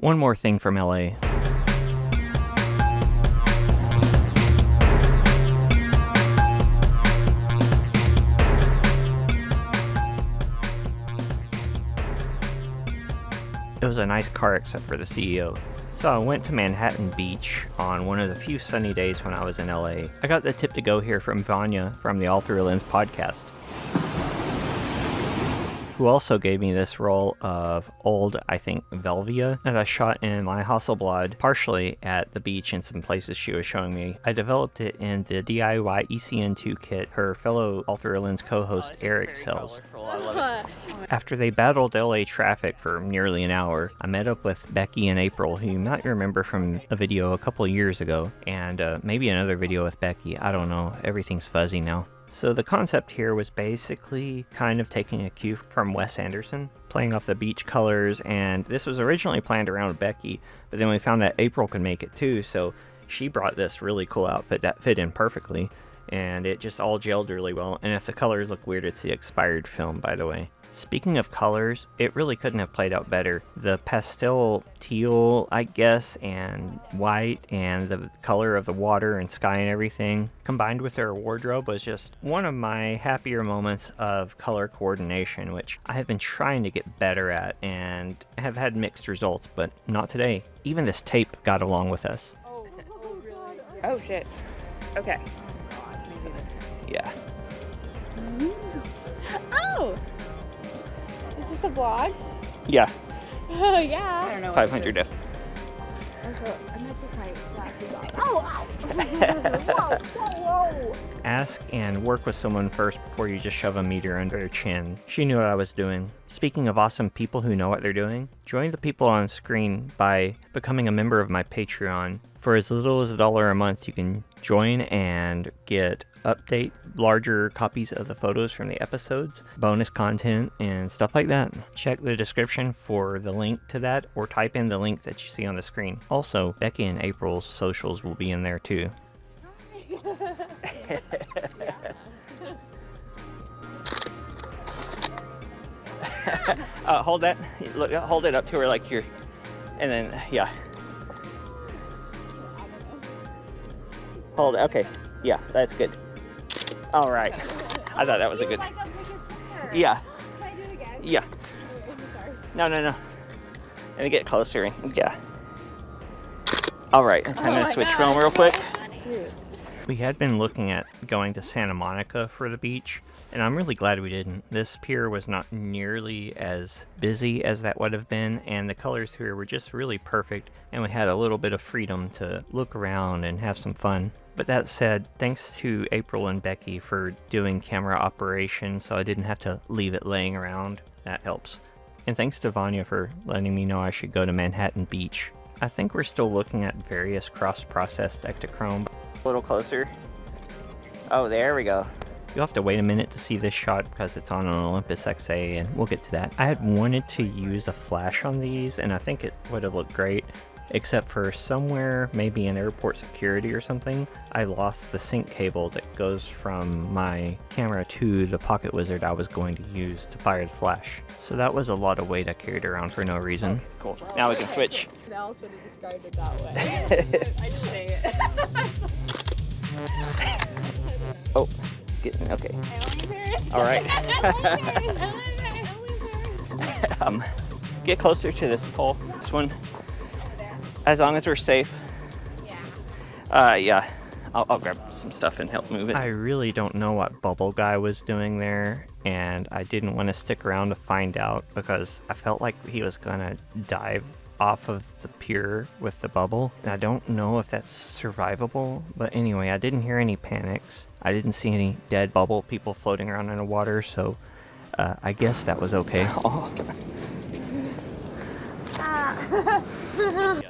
One more thing from LA. It was a nice car except for the CEO. So I went to Manhattan Beach on one of the few sunny days when I was in LA. I got the tip to go here from Vanya from the All Through a Lens podcast, who also gave me this roll of old, I think, velvia that I shot in my Hasselblad partially at the beach in some places she was showing me. I developed it in the DIY ECN2 kit her fellow All Through a Lens co-host Eric sells. I love it. After they battled LA traffic for nearly an hour, I met up with Becky and April, who you might remember from a video a couple years ago, and maybe another video with Becky. I don't know, everything's fuzzy now. So the concept here was basically kind of taking a cue from Wes Anderson, playing off the beach colors, and this was originally planned around Becky, but then we found that April could make it too, so she brought this really cool outfit that fit in perfectly, and it just all gelled really well. And if the colors look weird, it's the expired film, by the way. Speaking of colors, it really couldn't have played out better. The pastel teal, I guess, and white, and the color of the water and sky and everything, combined with her wardrobe, was just one of my happier moments of color coordination, which I have been trying to get better at and have had mixed results, but not today. Even this tape got along with us. Oh shit. Okay. Yeah. Oh! Is this a vlog? Yeah. Oh yeah. I don't know. 500 F. Also, I'm gonna take my glasses off. Oh! Whoa! Whoa! Ask and work with someone first before you just shove a meter under their chin. She knew what I was doing. Speaking of awesome people who know what they're doing, join the people on screen by becoming a member of my Patreon. For as little as $1 a month, you can join and get larger copies of the photos from the episodes, bonus content, and stuff like that. Check the description for the link to that, or type in the link that you see on the screen. Also, Becky and April's socials will be in there too. Hold that. Look, hold it up to her like you're, and then yeah. Hold it. Okay. Yeah, that's good. All right. I thought that was a good. Yeah. Can I do it again? Yeah. No. Let me get closer. Yeah. All right. I'm gonna switch film real quick. We had been looking at going to Santa Monica for the beach, and I'm really glad we didn't. This pier was not nearly as busy as that would have been, and the colors here were just really perfect, and we had a little bit of freedom to look around and have some fun. But that said, thanks to April and Becky for doing camera operation so I didn't have to leave it laying around. That helps. And thanks to Vanya for letting me know I should go to Manhattan Beach. I think we're still looking at various cross-processed Ektachrome. A little closer. Oh, there we go. You'll have to wait a minute to see this shot because it's on an Olympus XA, and we'll get to that. I had wanted to use a flash on these, and I think it would have looked great, except for somewhere, maybe in airport security or something, I lost the sync cable that goes from my camera to the pocket wizard I was going to use to fire the flash. So that was a lot of weight I carried around for no reason. Cool. Now we can switch. No one else would have described it that way. I just say it. Oh, okay. All right. Get closer to this pole. This one. As long as we're safe. Yeah. I'll grab some stuff and help move it. I really don't know what Bubble Guy was doing there, and I didn't want to stick around to find out because I felt like he was gonna dive off of the pier with the bubble. And I don't know if that's survivable, but anyway, I didn't hear any panics. I didn't see any dead bubble people floating around in the water, so I guess that was okay.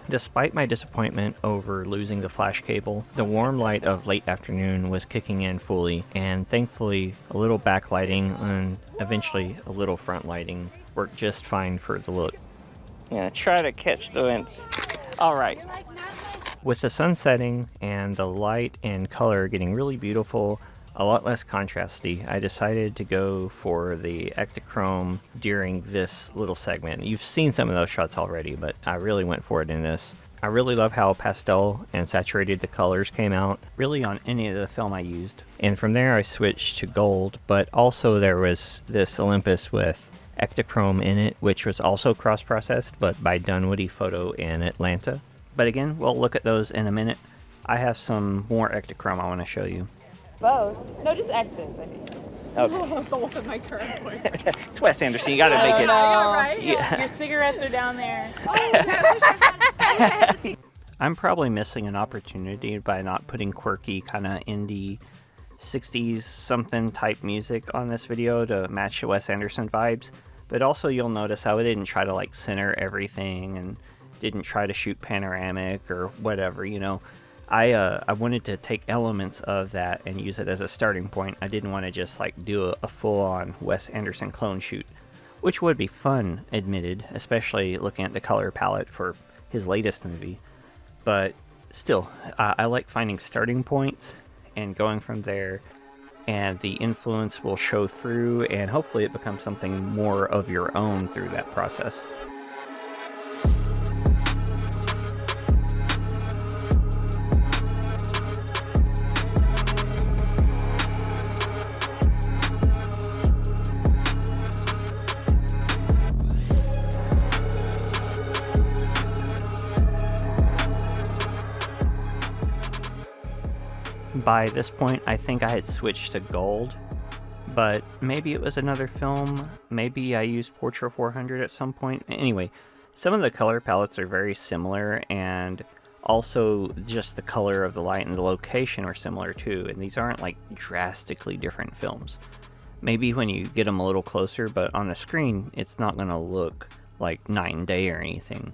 Despite my disappointment over losing the flash cable, the warm light of late afternoon was kicking in fully, and thankfully a little backlighting and eventually a little front lighting worked just fine for the look. I'm gonna try to catch the wind. All right. With the sun setting and the light and color getting really beautiful, a lot less contrasty. I decided to go for the Ektachrome during this little segment. You've seen some of those shots already, but I really went for it in this. I really love how pastel and saturated the colors came out, really on any of the film I used. And from there I switched to gold, but also there was this Olympus with Ektachrome in it, which was also cross-processed, but by Dunwoody Photo in Atlanta. But again, we'll look at those in a minute. I have some more Ektachrome I want to show you. Both? No, just X's, I think. Okay. So what's my current point? It's Wes Anderson, you gotta make it. No. Right? Yeah. Your cigarettes are down there. I'm probably missing an opportunity by not putting quirky kind of indie 60s something type music on this video to match the Wes Anderson vibes. But also you'll notice how I didn't try to like center everything and didn't try to shoot panoramic or whatever, you know. I wanted to take elements of that and use it as a starting point. I didn't want to just like do a full-on Wes Anderson clone shoot, which would be fun, admitted, especially looking at the color palette for his latest movie. But still, I like finding starting points and going from there, and the influence will show through, and hopefully it becomes something more of your own through that process. By this point, I think I had switched to gold, but maybe it was another film, maybe I used Portra 400 at some point. Anyway, some of the color palettes are very similar, and also just the color of the light and the location are similar too, and these aren't like drastically different films. Maybe when you get them a little closer, but on the screen, it's not going to look like night and day or anything.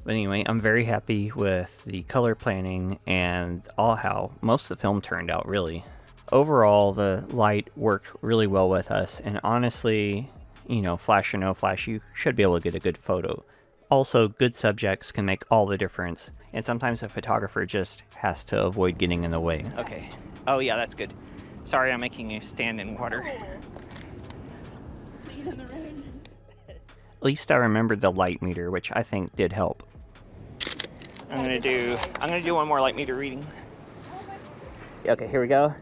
But anyway, I'm very happy with the color planning and how most of the film turned out, really. Overall, the light worked really well with us, and honestly, you know, flash or no flash, you should be able to get a good photo. Also, good subjects can make all the difference, and sometimes a photographer just has to avoid getting in the way. Okay. Oh yeah, that's good. Sorry, I'm making you stand in water. At least I remembered the light meter, which I think did help. I'm gonna do one more light meter reading. Okay, here we go.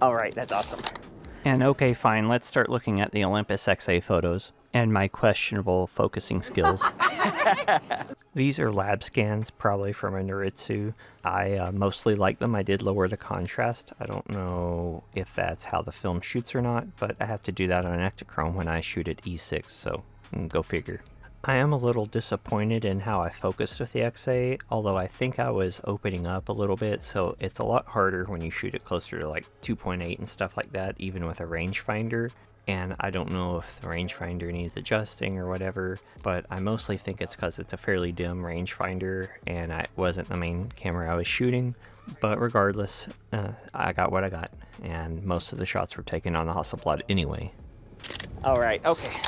All right, that's awesome. And okay, fine, let's start looking at the Olympus XA photos and my questionable focusing skills. These are lab scans, probably from a Noritsu. I mostly like them. I did lower the contrast. I don't know if that's how the film shoots or not, but I have to do that on an Ektachrome when I shoot at E6, so go figure. I am a little disappointed in how I focused with the XA, although I think I was opening up a little bit, so it's a lot harder when you shoot it closer to like 2.8 and stuff like that, even with a rangefinder. And I don't know if the rangefinder needs adjusting or whatever, but I mostly think it's because it's a fairly dim rangefinder and it wasn't the main camera I was shooting. But regardless, I got what I got, and most of the shots were taken on the Hasselblad anyway. Alright, okay.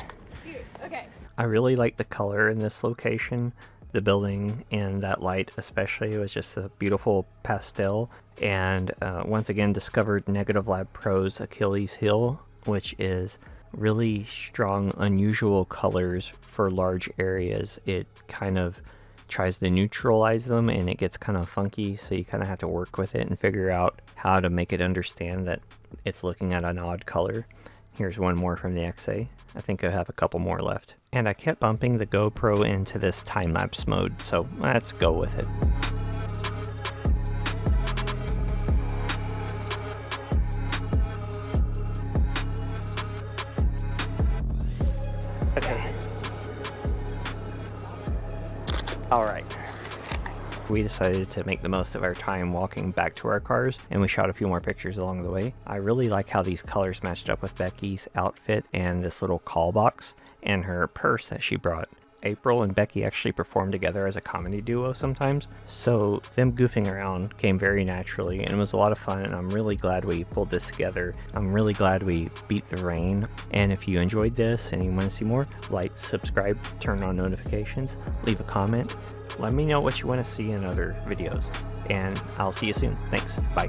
Okay. I really like the color in this location. The building and that light especially was just a beautiful pastel. And once again discovered Negative Lab Pro's Achilles heel, which is really strong, unusual colors for large areas. It kind of tries to neutralize them and it gets kind of funky, so you kind of have to work with it and figure out how to make it understand that it's looking at an odd color. Here's one more from the XA. I think I have a couple more left. And I kept bumping the GoPro into this time-lapse mode, so let's go with it. Okay. Alright. We decided to make the most of our time walking back to our cars, and we shot a few more pictures along the way. I really like how these colors matched up with Becky's outfit and this little call box and her purse that she brought. April and Becky actually perform together as a comedy duo sometimes, so them goofing around came very naturally, and it was a lot of fun, and I'm really glad we pulled this together. I'm really glad we beat the rain, and if you enjoyed this and you want to see more, like, subscribe, turn on notifications, leave a comment, let me know what you want to see in other videos, and I'll see you soon. Thanks, bye.